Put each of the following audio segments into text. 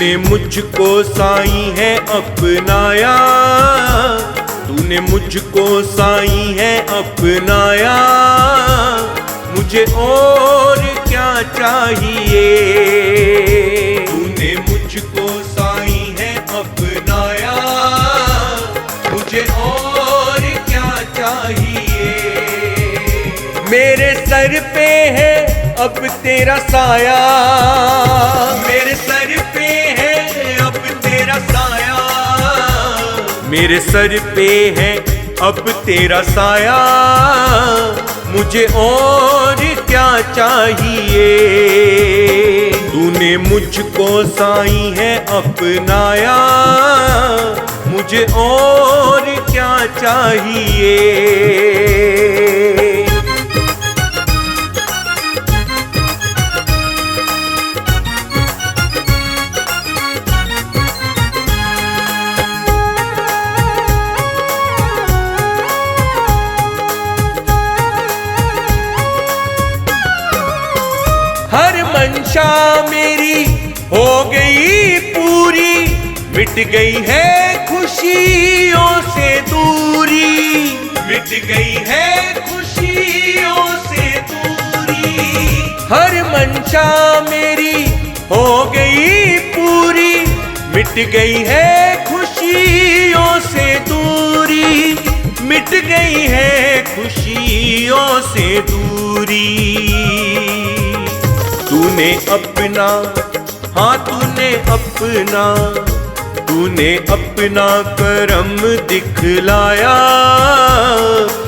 तूने मुझको साईं है अपनाया, तूने मुझको साईं है अपनाया, मुझे और क्या चाहिए। तूने मुझको साईं है अपनाया, मुझे और क्या चाहिए। मेरे सर पे है अब तेरा साया, मेरे सर पे है अब तेरा साया, मेरे सर पे है अब तेरा साया, मुझे और क्या चाहिए। तूने मुझको साईं है अपनाया, मुझे और क्या चाहिए। हर मंशा मेरी हो गई पूरी, मिट गई है खुशियों से दूरी, मिट गई है खुशियों से दूरी। हर मंशा मेरी हो गई पूरी, मिट गई है खुशियों से दूरी, मिट गई है खुशियों से दूरी। तूने अपना, हाँ तूने अपना, तूने अपना करम दिखलाया,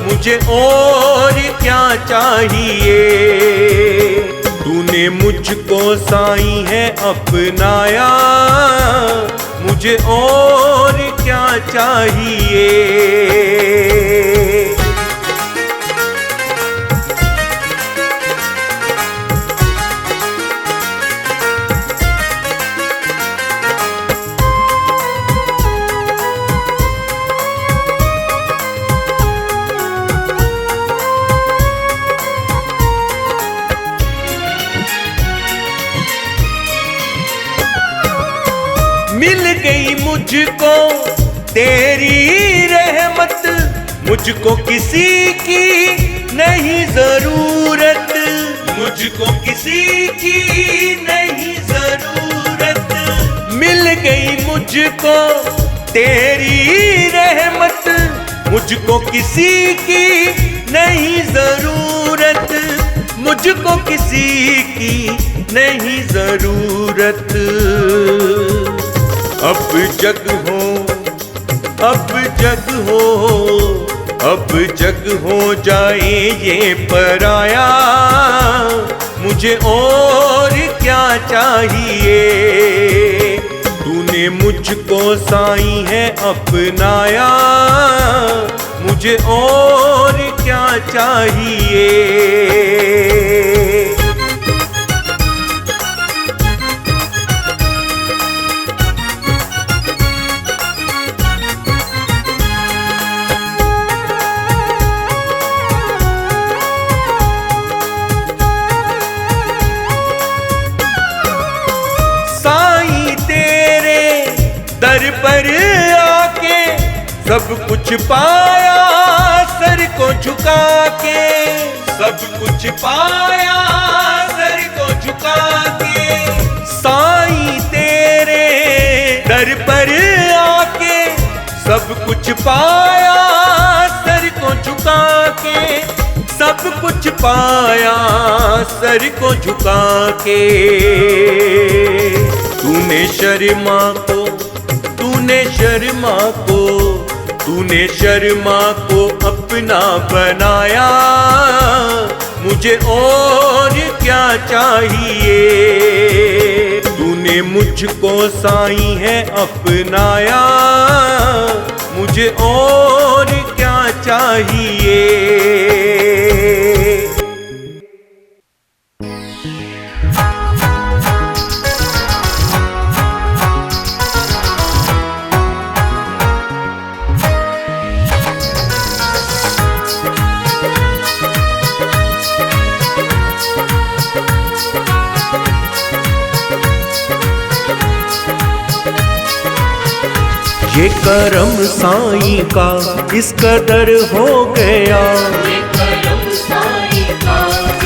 मुझे और क्या चाहिए। तूने मुझको साईं है अपनाया, मुझे और क्या चाहिए। मिल गई मुझको तेरी रहमत, मुझको किसी की नहीं जरूरत, मुझको किसी की नहीं जरूरत। मिल गई मुझको तेरी रहमत, मुझको किसी की नहीं जरूरत, मुझको किसी की नहीं जरूरत। अब जग हो, अब जग हो, अब जग हो जाए ये पराया, मुझे और क्या चाहिए। तूने मुझको साईं है अपनाया, मुझे और क्या चाहिए। दर पर आके सब कुछ पाया, सर को झुका के सब कुछ पाया, सर को झुका के। साईं तेरे दर पर आके सब कुछ पाया, सर को झुका के सब कुछ पाया, सर को झुका के। तूने शर्मा को, तूने शर्मा को, तूने शर्मा को अपना बनाया, मुझे और क्या चाहिए। तूने मुझको साईं है अपनाया, मुझे और क्या चाहिए। करम साईं का इस कदर हो गया, ये करम साईं का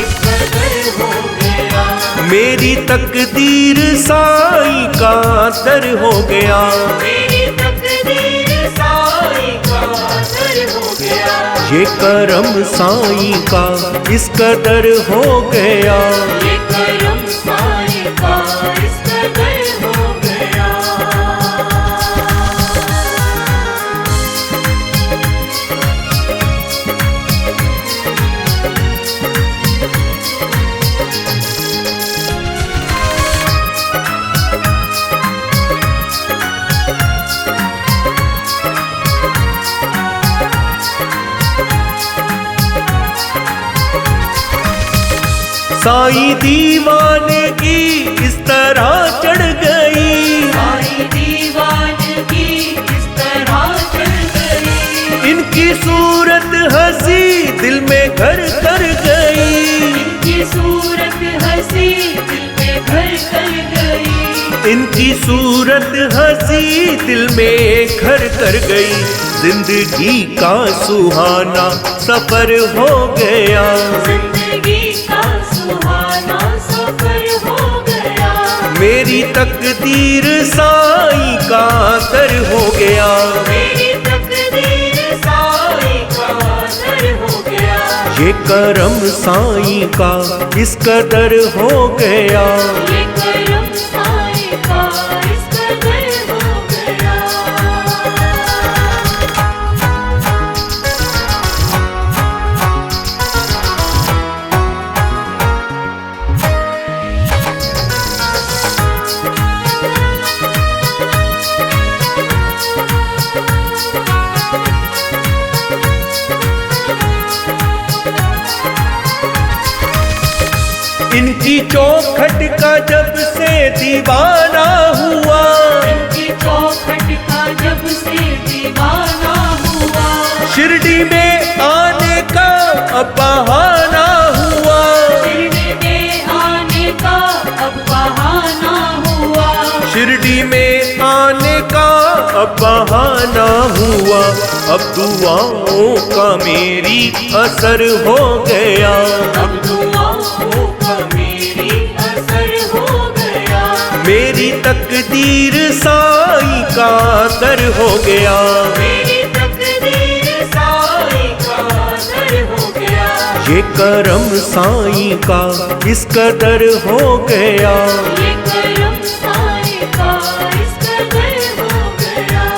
इस कदर हो गया। मेरी तकदीर साईं का दर हो गया, मेरी तकदीर साईं का दर हो गया। ये करम साईं का इस कदर हो गया, ये करम साईं का इस कदर हो गया। साईं दीवानगी इस तरह चढ़ गई, साईं दीवानगी इस तरह चढ़ गई। इनकी सूरत हंसी दिल में घर कर गई, इनकी सूरत हंसी दिल में घर कर गई। इनकी सूरत हंसी दिल में घर कर गई। जिंदगी का सुहाना सफर हो गया, जिंदगी का सुहाना सफर हो गया। मेरी तकदीर साईं का दर हो गया, मेरी तकदीर साईं का दर हो गया। ये करम साईं का इस कदर हो गया, ये करम साईं का इस कदर हो गया। इनकी चौखट का जब से दीवाना हुआ, इनकी चौखट का जब से दीवाना हुआ। शिरडी में आने का अब बहाना हुआ, शिरडी में आने का अब बहाना हुआ। शिरडी में आने का अब बहाना हुआ। अब दुआओं का मेरी असर हो गया, अब दुआओं का मेरी असर हो गया। मेरी तकदीर साईं का दर हो गया, मेरी तकदीर साईं का दर हो गया। ये करम साईं का इस कदर हो गया, ये करम साईं का इस कदर हो गया।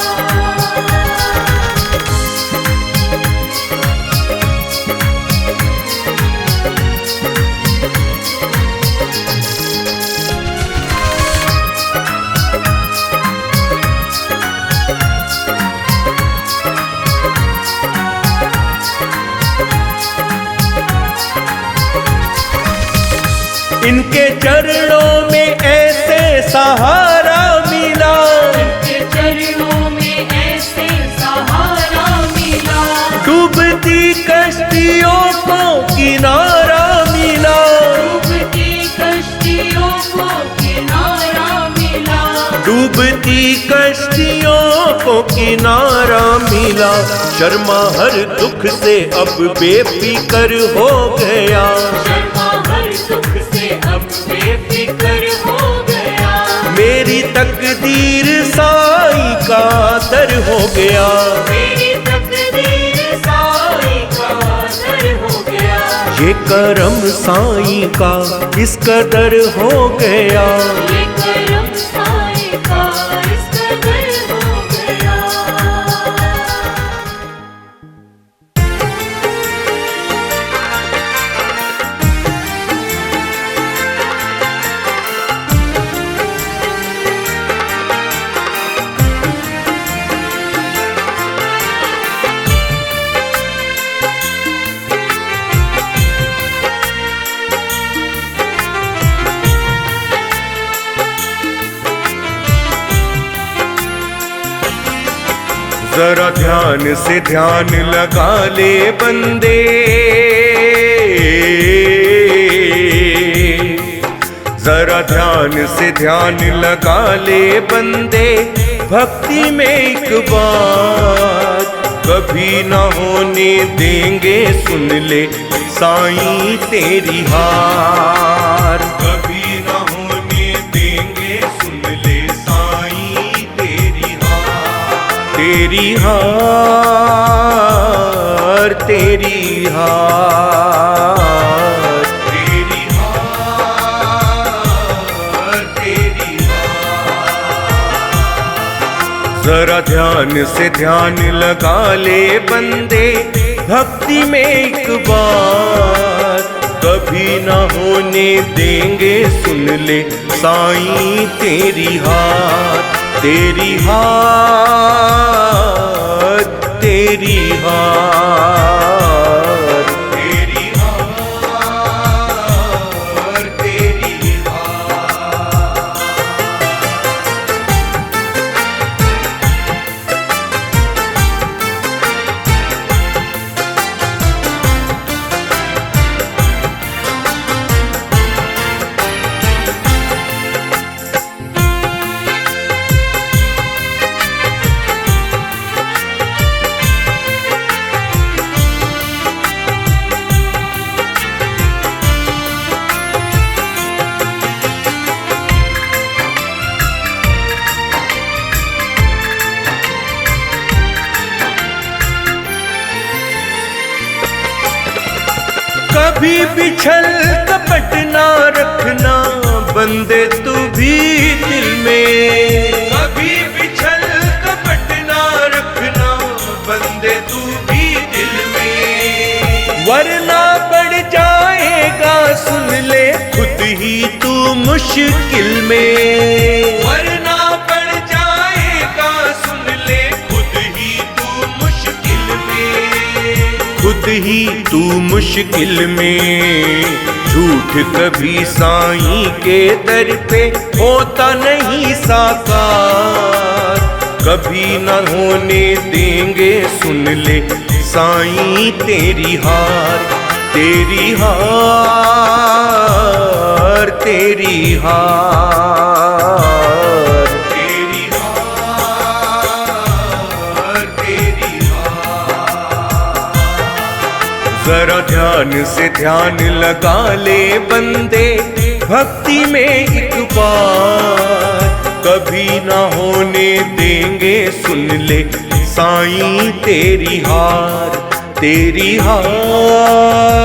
इनके चरणों में ऐसे सहारा मिला, इनके चरणों में ऐसे सहारा मिला। डूबती कश्तियों को किनारा मिला, डूबती कश्तियों को किनारा मिला। डूबती कश्तियों को किनारा मिला। शर्मा हर दुख से अब बेफिक्र हो गया, शर्मा हर दुख से अब बेफिक्र हो गया। मेरी तकदीर साईं का दर हो गया, मेरी तकदीर साईं का दर हो गया। ये करम साईं का इस कदर हो गया, ये करम साईं का इस कदर हो गया। जरा ध्यान से ध्यान लगा ले बंदे, जरा ध्यान से ध्यान लगा ले बंदे। भक्ति में एक बात कभी न होने देंगे, सुन ले साईं तेरी हार। कभी न होने देंगे, सुन ले साईं तेरी हार। तेरी हार, तेरी हार, तेरी हार, तेरी हार। जरा ध्यान से ध्यान लगा ले बंदे, भक्ति में एक बात कभी ना होने देंगे, सुन ले साईं तेरी हार। तेरी हार, तेरी हार, तेरी हार, तेरी हार। कभी बिछल कपट ना रखना बंदे तू भी दिल में। कभी बिछल कपट ना रखना बंदे तू भी दिल में, वरना बढ़ जाएगा सुन ले खुद ही तू मुश्किल में। वरना बढ़ जाएगा सुन ले खुद ही तू मुश्किल में। खुद ही तू मुश्किल में। झूठ कभी साईं के दर पे होता नहीं साकार, कभी न होने देंगे सुन ले साईं तेरी हार। तेरी हार, तेरी हार, तेरी हार, तेरी हार। जरा ध्यान से ध्यान लगा ले बंदे, भक्ति में एक बार कभी ना होने देंगे, सुन ले साईं तेरी हार। तेरी हार,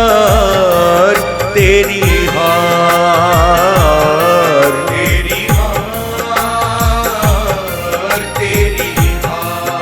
तेरी हार, तेरी हार, तेरी हार।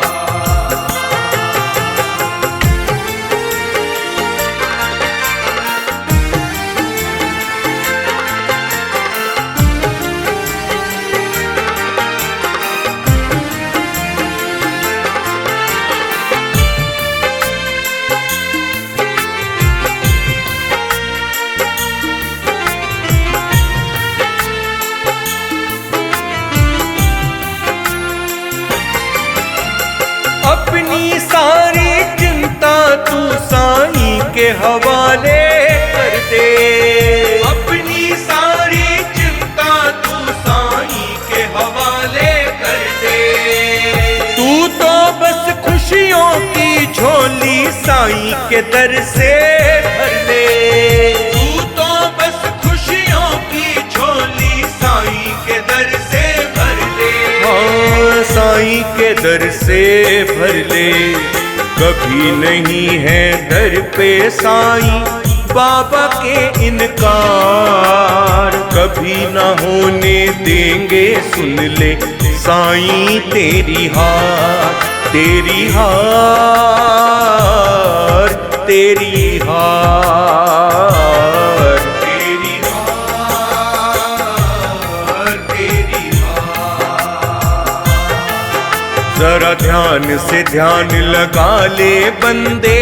अपनी सारी चिंता तू साईं के हवाले कर दे। अपनी सारी चिंता तू साईं के हवाले कर दे। तू तो बस खुशियों की झोली साईं के दर से भर ले। तू तो बस खुशियों की झोली साईं के दर से भर ले। हाँ, साईं के दर से भर ले। कभी नहीं है दर पे साईं बाबा के इनकार, कभी ना होने देंगे सुन ले साईं तेरी हार। तेरी हार, तेरी हार, तेरी हार, तेरी हार। जरा ध्यान से ध्यान लगा ले बंदे,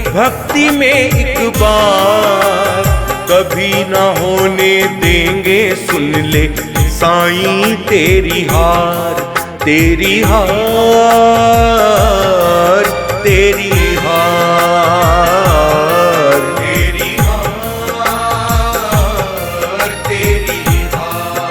भक्ति में एक बार कभी ना होने देंगे, सुन ले साईं तेरी हार। तेरी हार, तेरी हार, तेरी हार, तेरी हार।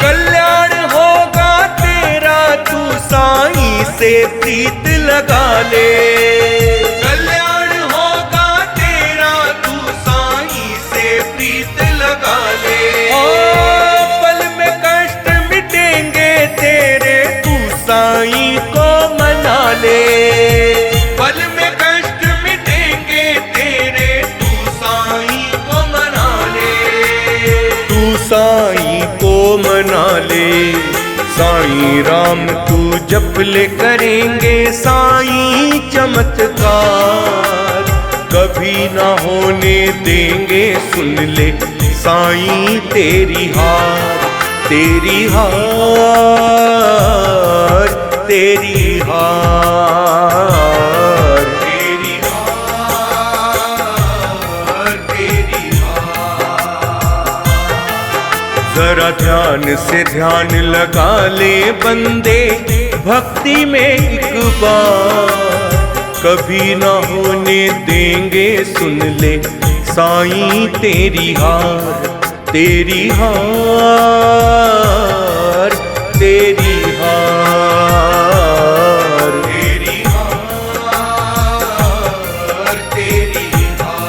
कल्याण होगा तेरा तू साईं से प्रीत लगा ले। कल्याण होगा तेरा तू साईं से प्रीत लगा ले। पल में कष्ट मिटेंगे तेरे तू साईं को मना ले। पल में कष्ट मिटेंगे तेरे तू साईं को मना ले। तू साईं को मना ले। साईं राम तू जप ले करेंगे साईं चमत्कार। कभी ना होने देंगे सुन ले साईं तेरी हार। तेरी हार तेरी हार तेरी हार तेरी हार। जरा ध्यान से ध्यान लगा ले बंदे भक्ति में एक बार। कभी ना होने देंगे सुन ले साईं तेरी हार। तेरी हार तेरी हार तेरी हार तेरी हार।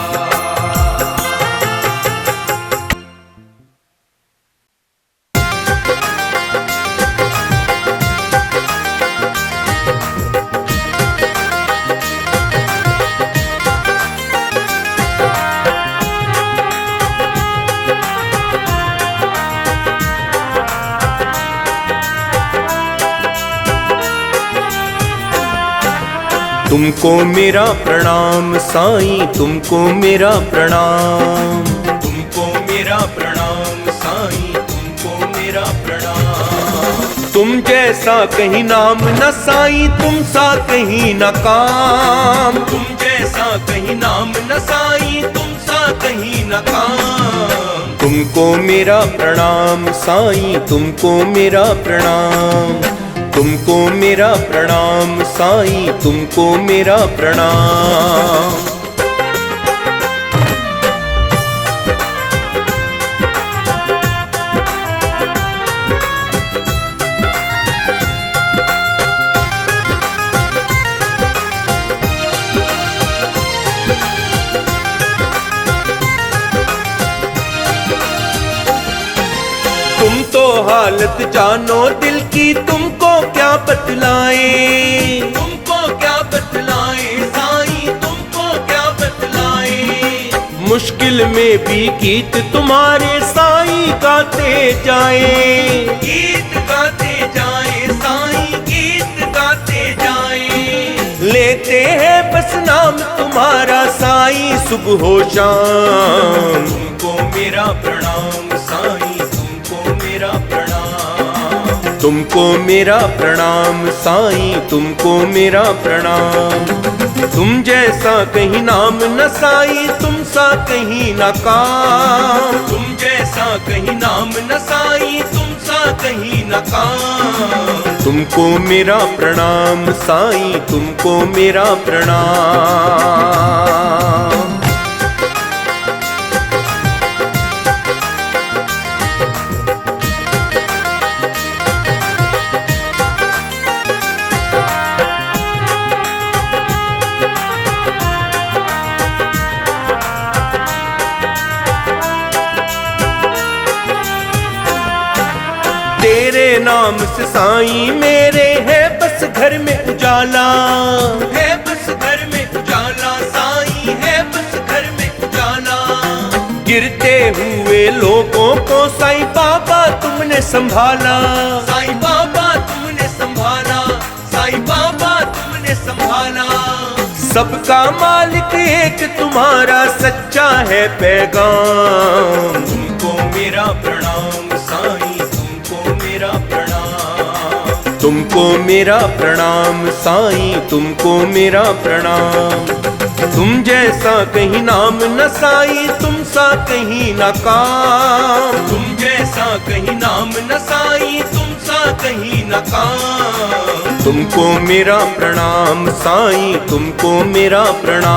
तुमको मेरा प्रणाम साईं तुमको मेरा प्रणाम। तुमको मेरा प्रणाम साईं तुमको मेरा प्रणाम। तुम जैसा कहीं नाम न साईं तुम सा कहीं न काम। तुम जैसा कहीं नाम न साईं तुम सा कहीं न काम। तुमको मेरा प्रणाम साईं तुमको मेरा प्रणाम। तुमको मेरा प्रणाम साईं तुमको मेरा प्रणाम। तुम तो हालत जानो दिल की तुमको क्या बतलाए। तुमको क्या बतलाए साईं तुमको क्या बतलाए। मुश्किल में भी गीत तुम्हारे साईं गाते जाए। गीत गाते जाए साईं गीत गाते जाए। लेते हैं बस नाम तुम्हारा साईं सुबह हो शाम। तुमको मेरा प्रणाम साईं तुमको मेरा प्रणाम। तुमको मेरा प्रणाम साईं तुमको मेरा प्रणाम। तुम जैसा कहीं नाम न साईं तुम सा कहीं न काम। तुम जैसा कहीं नाम न साईं तुम सा कहीं न काम। तुमको मेरा प्रणाम साईं तुमको मेरा प्रणाम। तेरे नाम से साईं मेरे है बस घर में उजाला। है बस घर में उजाला साईं है बस घर में उजाला। गिरते हुए लोगों को साईं बाबा तुमने संभाला। साईं बाबा तुमने संभाला। साईं बाबा तुमने संभाला। सबका मालिक एक तुम्हारा सच्चा है पैगाम। तुमको मेरा प्रणाम साईं तुमको मेरा प्रणाम। तुमको मेरा प्रणाम साईं तुमको मेरा प्रणाम। तुम जैसा कहीं नाम न साईं तुम सा कहीं न काम। तुम जैसा कहीं नाम न साईं तुम सा कहीं न काम। तुमको मेरा प्रणाम साईं तुमको मेरा प्रणाम।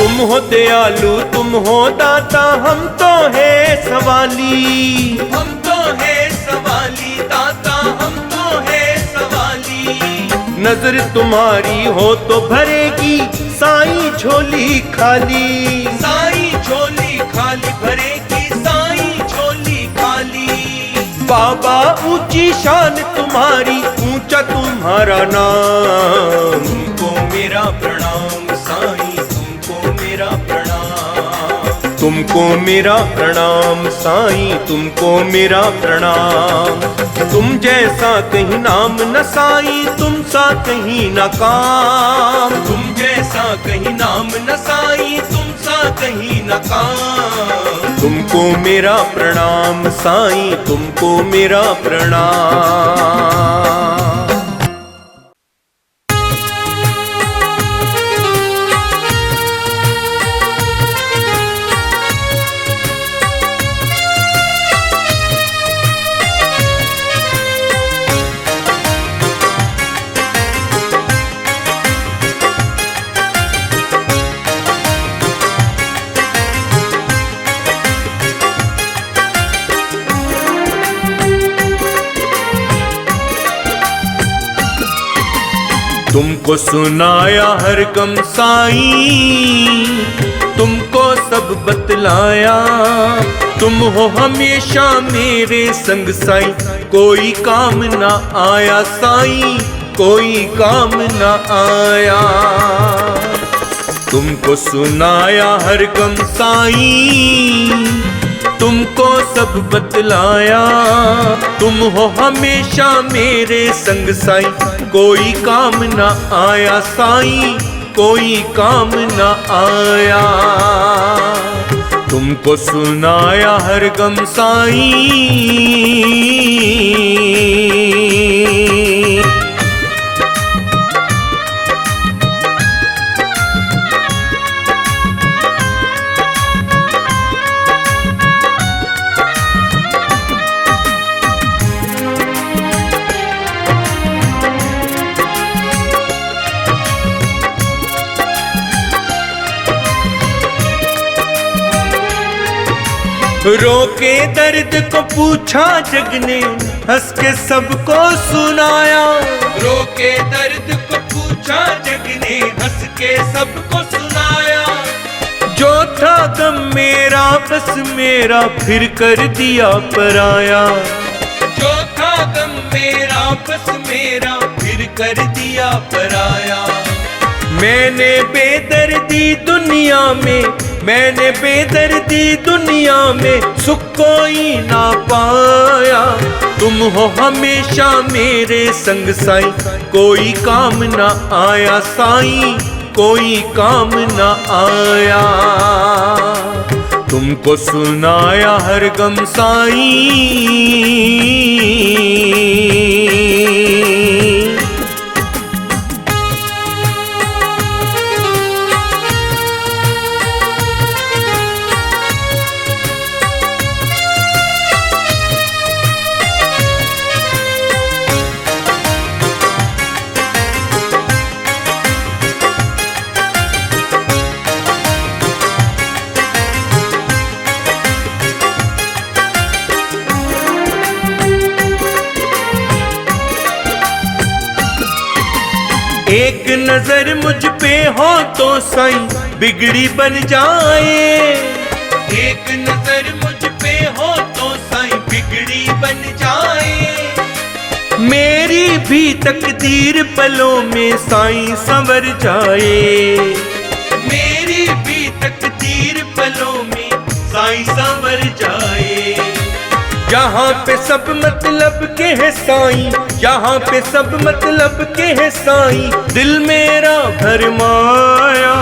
तुम हो दयालु तुम हो दाता हम तो है सवाली, हम तो है सवाली दाता हम तो है सवाली। नजर तुम्हारी हो तो भरेगी साईं झोली खाली, साईं झोली खाली भरेगी साईं झोली खाली। बाबा ऊंची शान तुम्हारी ऊंचा तुम्हारा नाम, तुमको मेरा प्रणाम साईं तुमको मेरा प्रणाम, तुमको मेरा प्रणाम साईं तुमको मेरा प्रणाम। तुम जैसा कहीं नाम न साईं तुम सा कहीं न काम, तुम जैसा कहीं नाम न साईं तुम सा कहीं न काम। तुमको मेरा प्रणाम साईं तुमको मेरा प्रणाम। तुमको सुनाया हर गम साईं तुमको सब बतलाया, तुम हो हमेशा मेरे संग साईं कोई काम ना आया साईं कोई काम ना आया। तुमको सुनाया हर गम साईं तुमको सब बतलाया, तुम हो हमेशा मेरे संग साईं कोई काम ना आया साईं कोई काम ना आया। तुमको सुनाया हर गम साईं। रोके दर्द को पूछा जग ने हंस के सबको सुनाया, रोके दर्द को पूछा जग ने हंस के सबको सुनाया। जो था गम मेरा बस मेरा फिर कर दिया पराया, जो था गम मेरा बस मेरा फिर कर दिया पराया। मैंने बेदर्दी दुनिया में मैंने बेदर्दी दुनिया में सुख कोई ना पाया, तुम हो हमेशा मेरे संग साईं कोई काम ना आया साईं कोई काम ना आया। तुमको सुनाया हर गम साईं। एक नजर मुझ पे हो तो साईं बिगड़ी बन जाए, एक नजर मुझ पे हो तो साईं बिगड़ी बन जाए। मेरी भी तकदीर पलों में साईं संवर जाए, मेरी भी तकदीर पलों में साईं संवर जाए। यहाँ पे सब मतलब के है साईं, यहाँ पे सब मतलब के है साईं, दिल मेरा भरमाया।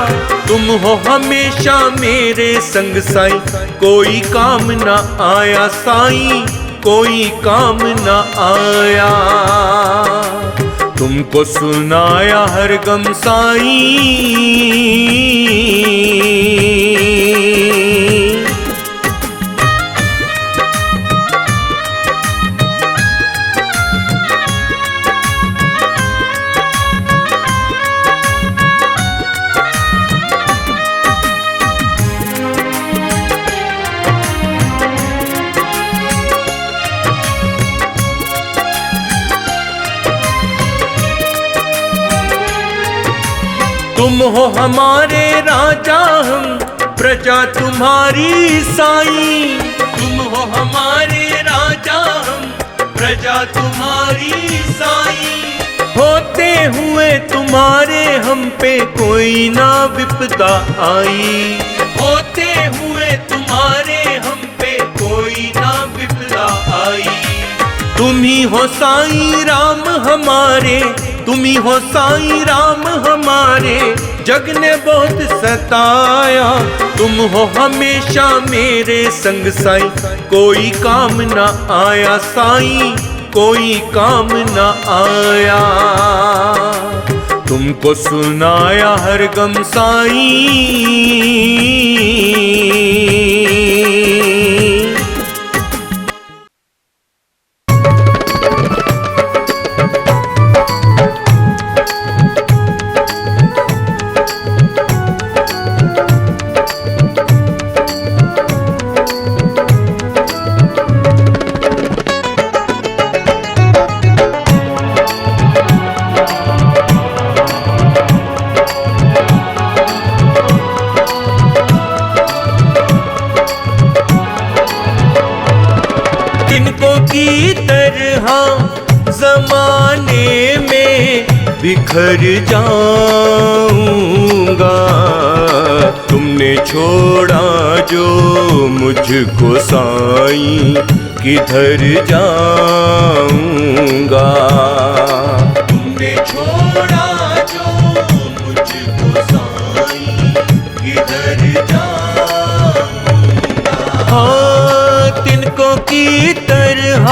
तुम हो हमेशा मेरे संग साईं कोई काम ना आया साईं कोई काम ना आया। तुमको सुनाया हर गम साईं। तुम हो हमारे राजा, हम प्रजा तुम्हारी साईं। तुम हो हमारे राजा, हम प्रजा तुम्हारी साईं। होते हुए तुम्हारे हम पे कोई ना विपदा आई। होते हुए तुम्हारे हम पे कोई ना विपदा आई। तुम ही हो साईं राम हमारे, तुम ही हो साईं राम हमारे। जग ने बहुत सताया, तुम हो हमेशा मेरे संग साईं। कोई काम ना आया साईं, कोई काम ना आया। तुमको सुनाया हर गम साईं। की तरह जमाने में बिखर जाऊंगा। तुमने छोड़ा जो मुझको साईं, किधर जाऊंगा। तुमने छोड़ा जो मुझको साईं, किधर जाऊंगा। हाँ, तिनको की तरह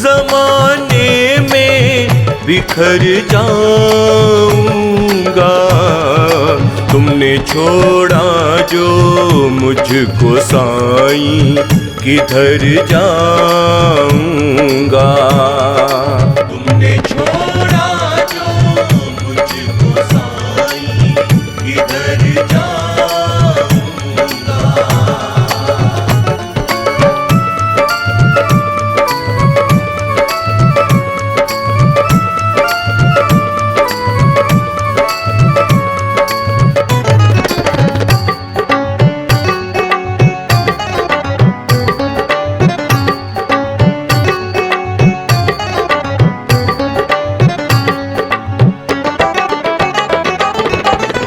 जमाने में बिखर जाऊंगा। तुमने छोड़ा जो मुझको साईं, किधर जाऊंगा। तुमने छोड़ा जो मुझको साईं, किधर जाऊंगा।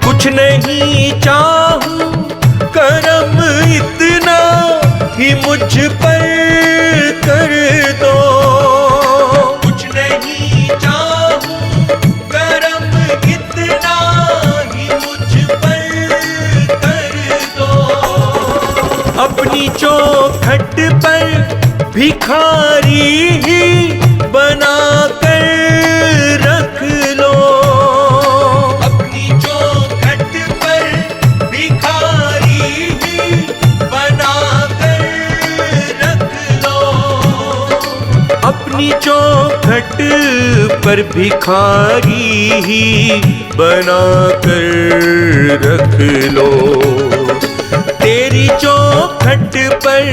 कुछ नहीं चाहूं करम इतना ही मुझ पर कर दो। कुछ नहीं चाहूं करम इतना ही मुझ पर कर दो। अपनी चौखट पर भिखारी ही बना कर रख लो। अपनी चौखट पर भिखारी ही बना कर रख लो। तेरी चौखट पर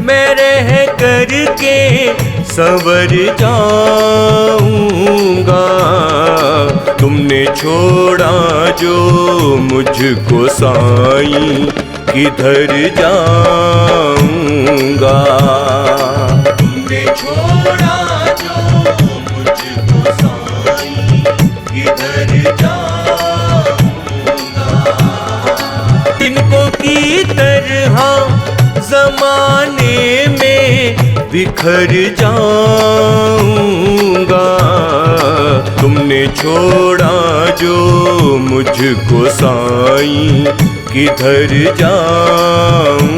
मैं रह करके संवर जाऊंगा। तुमने छोड़ा जो मुझको साईं, किधर जाऊंगा। तुमने छोड़ा जो मुझको साईं, किधर जाऊंगा। तिनको की तरह जमाने में बिखर जाऊंगा। तुमने छोड़ा जो मुझको साईं, किधर जाऊंगा।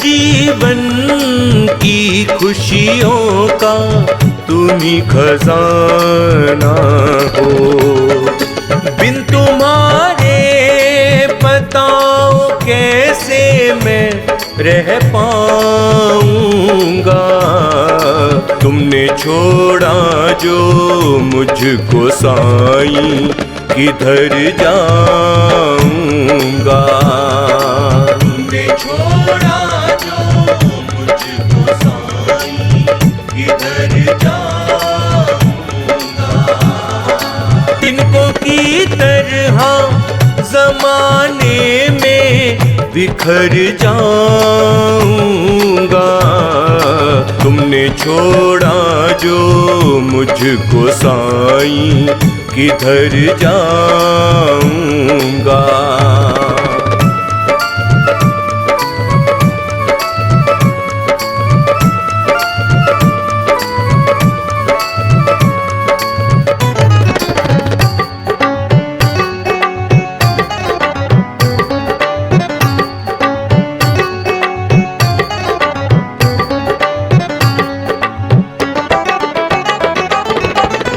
जीवन की खुशियों का तुम ही खजाना हो। बिन तुम्हारे बताओ कैसे मैं रह पाऊंगा। तुमने छोड़ा जो मुझको साईं, किधर जाऊंगा। तुमने छोड़ा जो मुझको साईं, किधर जाऊंगा। तिनको की तरह जमाने में बिखर जाऊंगा। तुमने छोड़ा जो मुझको साईं, किधर जाऊंगा।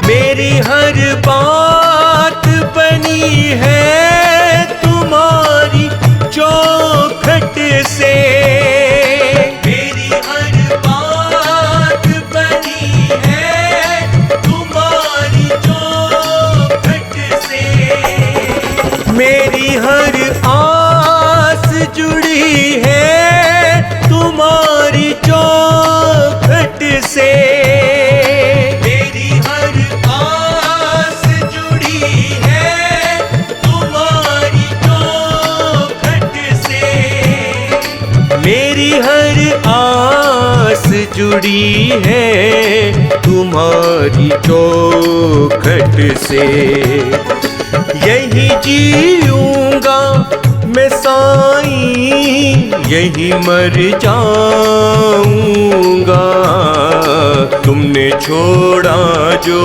मेरी हर बात बनी है तुम्हारी चौखट से। मेरी हर बात बनी है तुम्हारी चौखट से। मेरी हर आस जुड़ी है तुम्हारी चौखट से। मेरी हर आस जुड़ी है तुम्हारी चौखट से। यही जीऊंगा मैं साईं, यही मर जाऊंगा। तुमने छोड़ा जो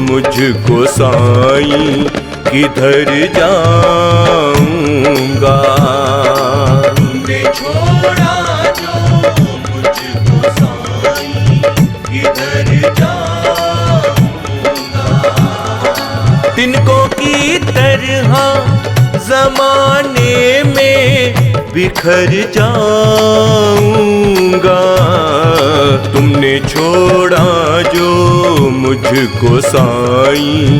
मुझको साईं, किधर जाऊंगा। तुमने छोड़ा जो मुझको साईं, किधर जाऊंगा। तिनको की तरह जमाने में बिखर जाऊंगा। तुमने छोड़ा जो मुझको साईं,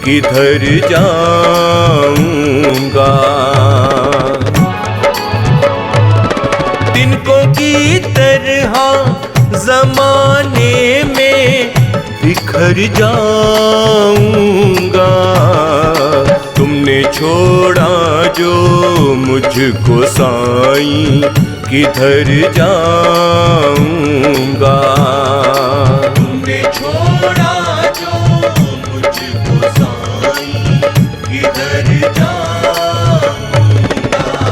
किधर जाऊंगा। तिनको की तरह जमाने में बिखर जाऊंगा। तुमने छोड़ा जो मुझको साईं, किधर जाऊंगा। तुमने छोड़ा जो मुझको साईं, किधर जाऊंगा।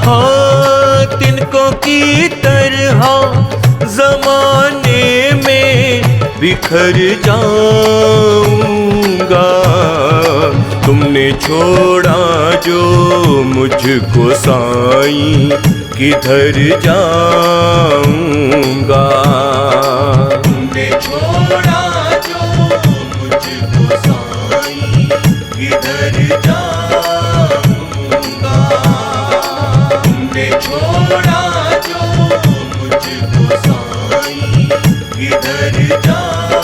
हाँ, तिनको की तरह जमाने में बिखर जाऊंगा। तुमने छोड़ा जो मुझको साईं, किधर जाऊंगा। तुमने छोड़ा जो मुझको साईं, किधर जाऊंगा। तुमने छोड़ा जो मुझको साईं, किधर जाऊंगा।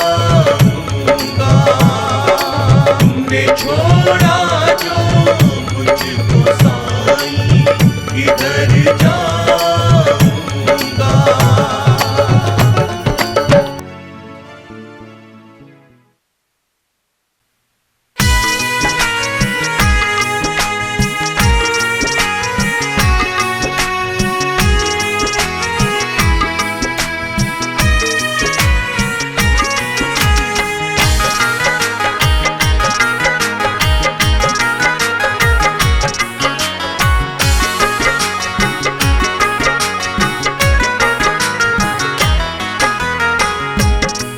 तुमने छोड़ा जो मुझको साईं, किधर जाऊंगा।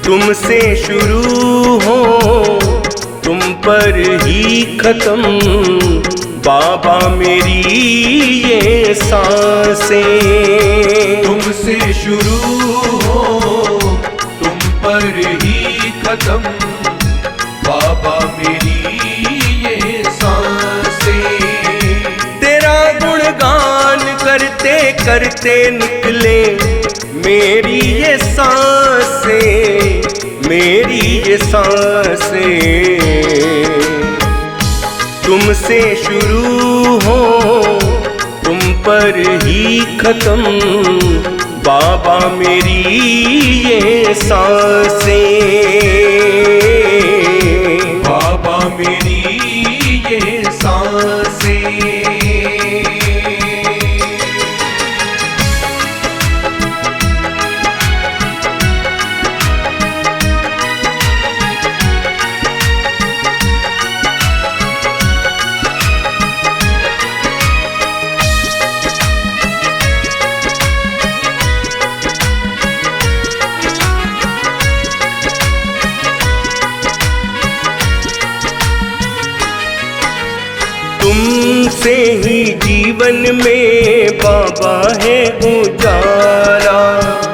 तुमसे शुरू हो तुम पर ही खत्म, बाबा मेरी ये सांसें। तुमसे शुरू हो तुम पर ही खत्म, बाबा मेरी ये सांसें। तेरा गुणगान करते करते निकले मेरी ये सांसें, मेरी ये सांसें। तुमसे शुरू हो तुम पर ही खत्म, बाबा मेरी ये सांसें, बाबा मेरी ये सांसें। तुमसे ही जीवन में बाबा है उजाला,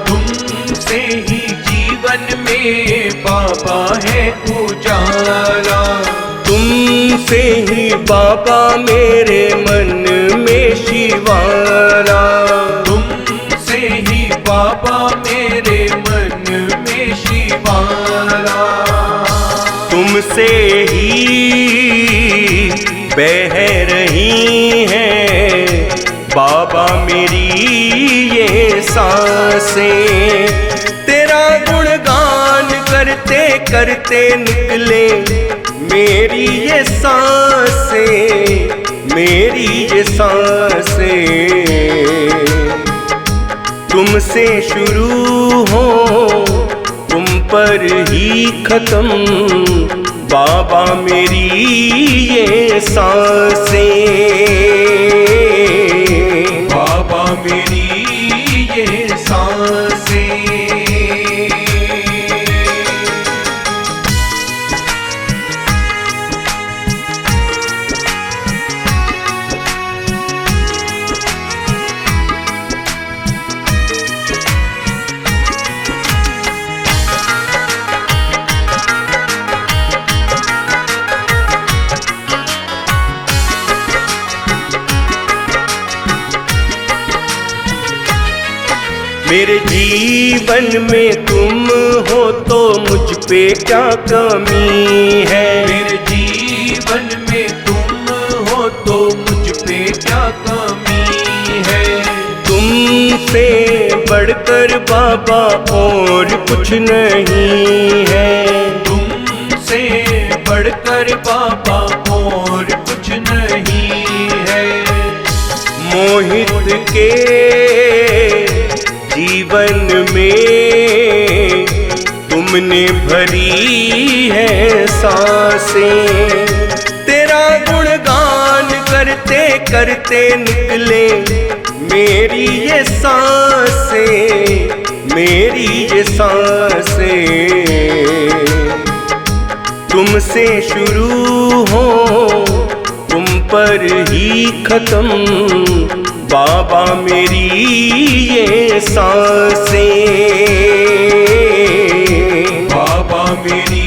तुमसे ही जीवन में बाबा है उजाला। तुमसे ही बाबा मेरे मन में शिवाला, तुमसे ही बाबा मेरे मन में शिवाला। तुमसे ही बह रही हैं बाबा मेरी ये सांसें। तेरा गुणगान करते करते निकले मेरी ये सांसें, मेरी ये सांसें। तुमसे शुरू हो तुम पर ही खत्म, बाबा मेरी ये सांसें, बाबा मेरी ये सांसें। मेरे जीवन में तुम हो तो मुझ पे क्या कमी है। मेरे जीवन में तुम हो तो मुझ पे क्या कमी है। तुमसे बढ़कर बाबा और कुछ नहीं है। तुमसे बढ़कर बाबा और कुछ नहीं है। मोहित के जीवन में तुमने भरी है सांसें। तेरा गुणगान करते करते निकले मेरी ये सांसें, मेरी ये सांसें। तुमसे शुरू हो तुम पर ही खत्म, बाबा मेरी ये सांसें, बाबा मेरी